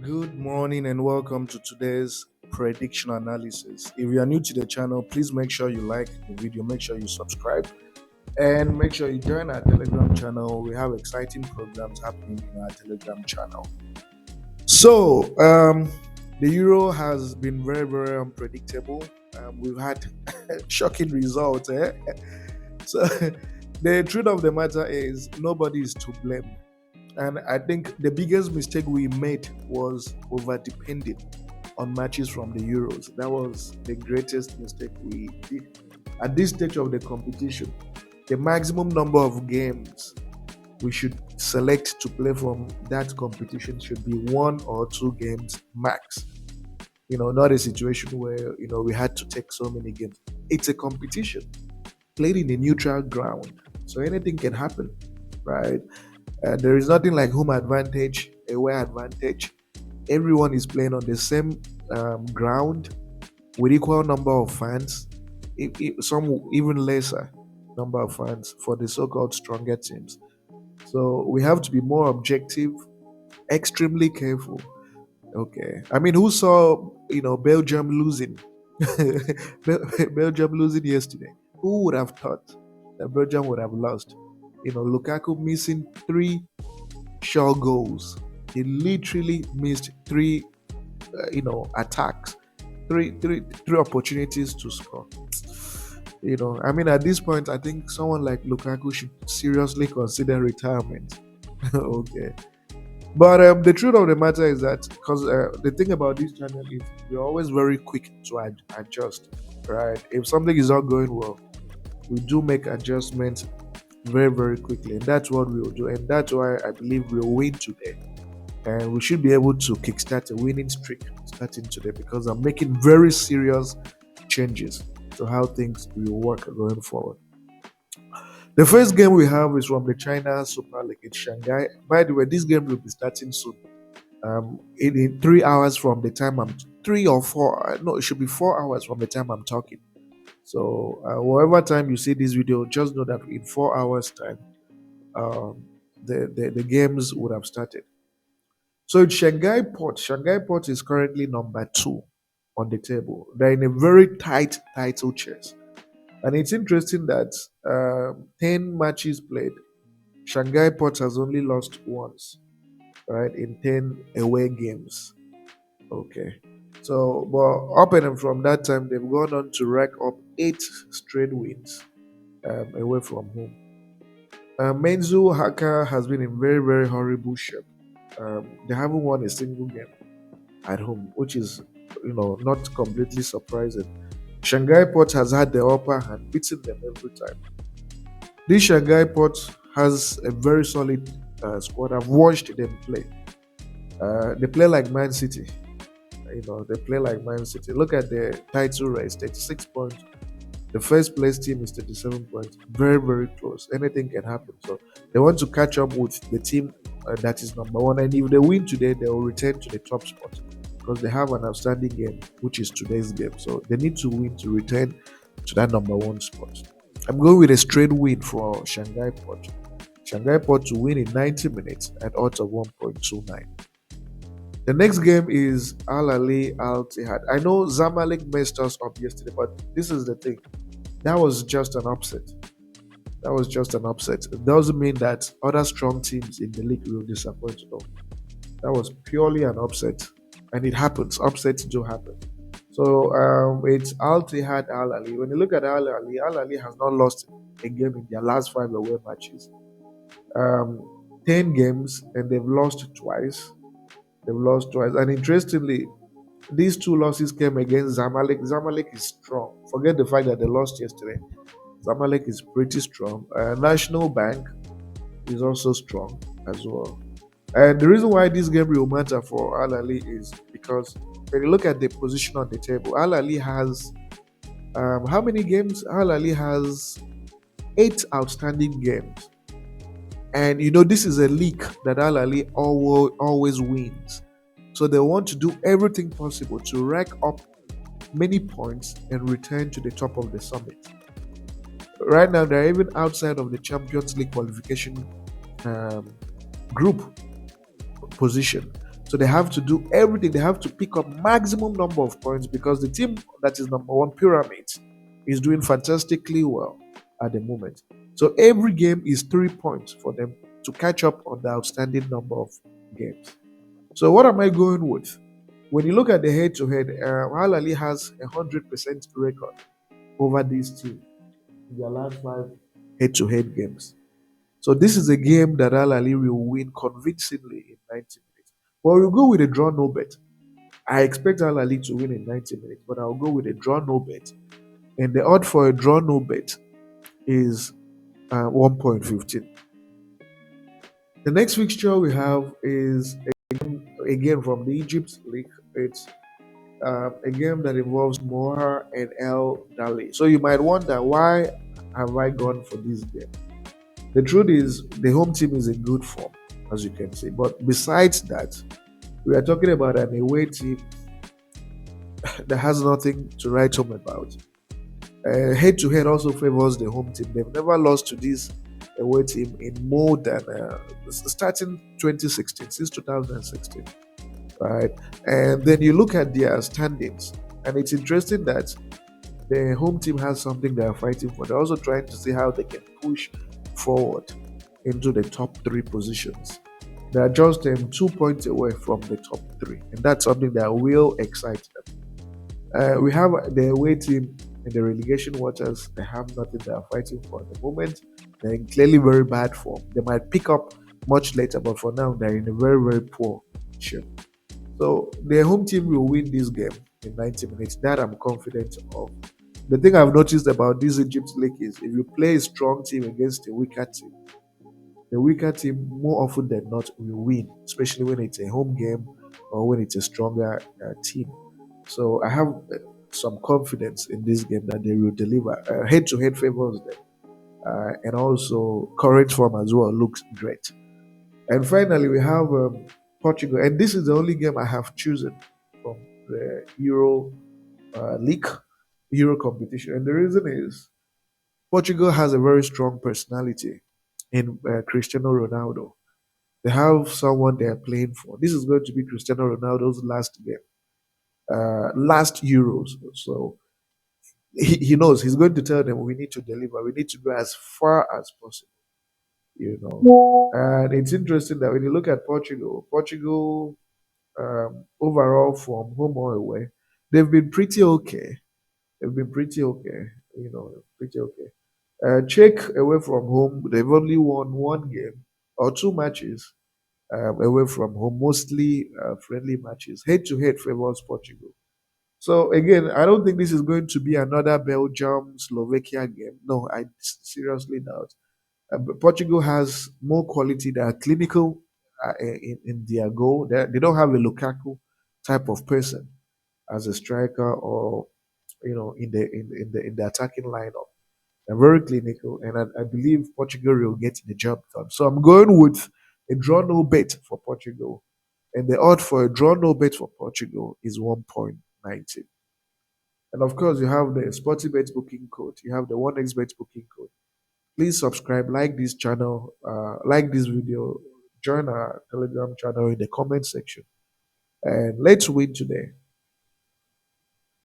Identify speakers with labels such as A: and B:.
A: Good morning and welcome to today's prediction analysis. If you are new to the channel, please make sure you like the video, make sure you subscribe, and make sure you join our Telegram channel. We have exciting programs happening in our Telegram channel. So, the euro has been very, very unpredictable. We've had shocking results. So, the truth of the matter is, nobody is to blame. And I think the biggest mistake we made was over depending on matches from the Euros. That was the greatest mistake we did. At this stage of the competition, the maximum number of games we should select to play from that competition should be 1 or 2 games max. Not a situation where, we had to take so many games. It's a competition played in a neutral ground. So anything can happen, right? There is nothing like home advantage, away advantage. Everyone is playing on the same ground with equal number of fans, some even lesser number of fans for the so-called stronger teams. So we have to be more objective, extremely careful. Okay, I mean, who saw Belgium losing? Belgium losing yesterday. Who would have thought that Belgium would have lost? Lukaku missing 3 sure goals. He literally missed attacks, three opportunities to score. I mean, at this point, I think someone like Lukaku should seriously consider retirement. Okay. But the truth of the matter is that, because the thing about this channel is we're always very quick to adjust, right? If something is not going well, we do make adjustments very, very quickly. And that's what we'll do. And that's why I believe we'll win today. And we should be able to kickstart a winning streak starting today, because I'm making very serious changes to how things will work going forward. The first game we have is from the China Super League in Shanghai. By the way, this game will be starting soon. In 3 hours from the time I'm 3 or 4. No, it should be 4 hours from the time I'm talking. So, whatever time you see this video, just know that in 4 hours' time, the games would have started. So it's Shanghai Port. Shanghai Port is currently number 2 on the table. They're in a very tight title chase. And it's interesting that 10 matches played, Shanghai Port has only lost once, right, in 10 away games. Okay. So, but up and from that time, they've gone on to rack up 8 straight wins away from home. Meizhou Haka has been in very, very horrible shape. They haven't won a single game at home, which is, not completely surprising. Shanghai Port has had the upper hand, beating them every time. This Shanghai Port has a very solid squad. I've watched them play. They play like Man City. They play like Man City. Look at the title race, 36 points. The first place team is 37 points. Very, very close. Anything can happen. So they want to catch up with the team that is number 1. And if they win today, they will return to the top spot, because they have an outstanding game, which is today's game. So they need to win to return to that number 1 spot. I'm going with a straight win for Shanghai Port. Shanghai Port to win in 90 minutes at odds of 1.29. The next game is Ahly Al Ittihad. I know Zamalek messed us up yesterday, but this is the thing. That was just an upset. That was just an upset. It doesn't mean that other strong teams in the league will disappoint. No. That was purely an upset. And it happens. Upsets do happen. So it's Al Ittihad Al Ahly. When you look at Al Ahly has not lost a game in their last 5 away matches. 10 games, and they've lost twice. And interestingly, these 2 losses came against Zamalek. Zamalek is strong. Forget the fact that they lost yesterday. Zamalek is pretty strong. National Bank is also strong as well. And the reason why this game will matter for Al Ahly is because when you look at the position on the table, Al Ahly has how many games? Al Ahly has 8 outstanding games. And this is a league that Al Ahly always wins. So they want to do everything possible to rack up many points and return to the top of the summit. Right now, they're even outside of the Champions League qualification group position. So they have to do everything. They have to pick up maximum number of points because the team that is number one, Pyramids, is doing fantastically well at the moment. So every game is 3 points for them to catch up on the outstanding number of games. So what am I going with? When you look at the head-to-head, Al Ali has 100% record over this team in their last 5 head-to-head games. So this is a game that Al Ali will win convincingly in 90 minutes. But we'll go with a draw no bet. I expect Al Ali to win in 90 minutes, but I'll go with a draw no bet. And the odd for a draw no bet is 1.15. The next fixture we have is a game from the Egypt League. It's a game that involves Moha and El Dali. So you might wonder, why have I gone for this game? The truth is, the home team is in good form, as you can see. But besides that, we are talking about an away team that has nothing to write home about. Head to head also favors the home team. They've never lost to this away team in more than starting 2016, since 2016, right? And then you look at their standings, and it's interesting that the home team has something they are fighting for. They're also trying to see how they can push forward into the top 3 positions. They are just 2 points away from the top 3, and that's something that will excite them. We have the away team in the relegation waters. They have nothing they are fighting for at the moment. They're in clearly very bad form. They might pick up much later, but for now, they're in a very, very poor shape. So the home team will win this game in 90 minutes. That I'm confident of. The thing I've noticed about this Egypt League is if you play a strong team against a weaker team, the weaker team more often than not will win, especially when it's a home game or when it's a stronger team. So I have some confidence in this game that they will deliver. Head-to-head favors them, and also current form as well looks great. And finally, we have Portugal, and this is the only game I have chosen from the Euro League, Euro competition. And the reason is Portugal has a very strong personality in Cristiano Ronaldo. They have someone they are playing for. This is going to be Cristiano Ronaldo's last game, last Euros. So he knows he's going to tell them we need to deliver. We need to go as far as possible. And it's interesting that when you look at Portugal overall from home or away, they've been pretty okay. They've been pretty okay. Pretty okay. Check away from home, they've only won one game or two matches away from home, mostly friendly matches. Head to head favors Portugal. So again, I don't think this is going to be another Belgium Slovakia game. No, I seriously doubt. Portugal has more quality. They are clinical in their goal. They don't have a Lukaku type of person as a striker or in the attacking lineup. They're very clinical, and I believe Portugal will get the job done. So I'm going with a draw no bet for Portugal, and the odd for a draw no bet for Portugal is 1.90. And of course, you have the Sportybet booking code. You have the 1xBet booking code. Please subscribe, like this channel, like this video, join our Telegram channel in the comment section, and let's win today.